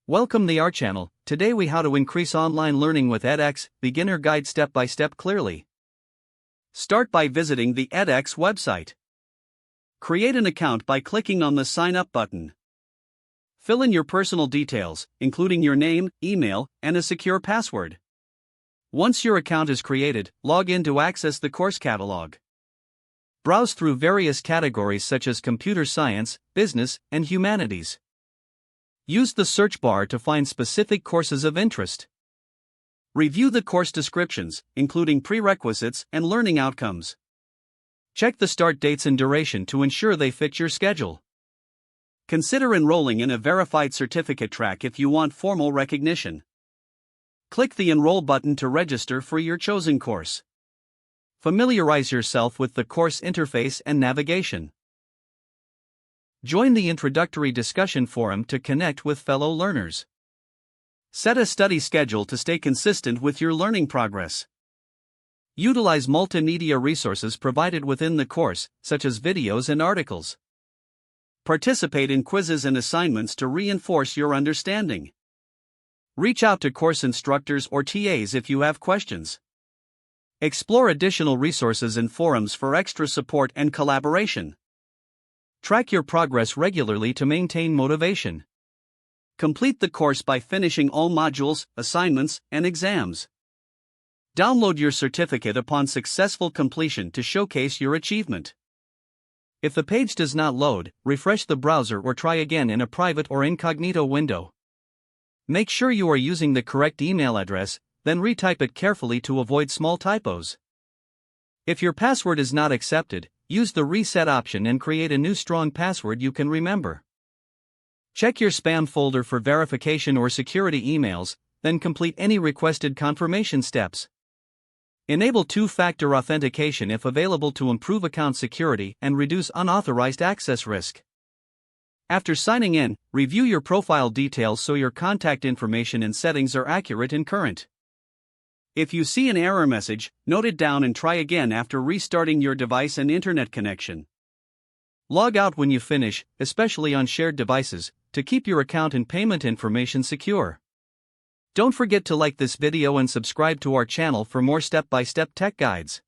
Welcome to our channel. Today we how to increase online learning with edX, beginner guide step by step clearly. Start by visiting the edX website. Create an account by clicking on the sign up button. Fill in your personal details, including your name, email, and a secure password. Once your account is created, log in to access the course catalog. Browse through various categories such as computer science, business, and humanities. Use the search bar to find specific courses of interest. Review the course descriptions, including prerequisites and learning outcomes. Check the start dates and duration to ensure they fit your schedule. Consider enrolling in a verified certificate track if you want formal recognition. Click the Enroll button to register for your chosen course. Familiarize yourself with the course interface and navigation. Join the introductory discussion forum to connect with fellow learners. Set a study schedule to stay consistent with your learning progress. Utilize multimedia resources provided within the course, such as videos and articles. Participate in quizzes and assignments to reinforce your understanding. Reach out to course instructors or TAs if you have questions. Explore additional resources and forums for extra support and collaboration. Track your progress regularly to maintain motivation. Complete the course by finishing all modules, assignments, and exams. Download your certificate upon successful completion to showcase your achievement. If the page does not load, refresh the browser or try again in a private or incognito window. Make sure you are using the correct email address, then retype it carefully to avoid small typos. If your password is not accepted, use the reset option and create a new strong password you can remember. Check your spam folder for verification or security emails, then complete any requested confirmation steps. Enable two-factor authentication if available to improve account security and reduce unauthorized access risk. After signing in, review your profile details so your contact information and settings are accurate and current. If you see an error message, note it down and try again after restarting your device and internet connection. Log out when you finish, especially on shared devices, to keep your account and payment information secure. Don't forget to like this video and subscribe to our channel for more step-by-step tech guides.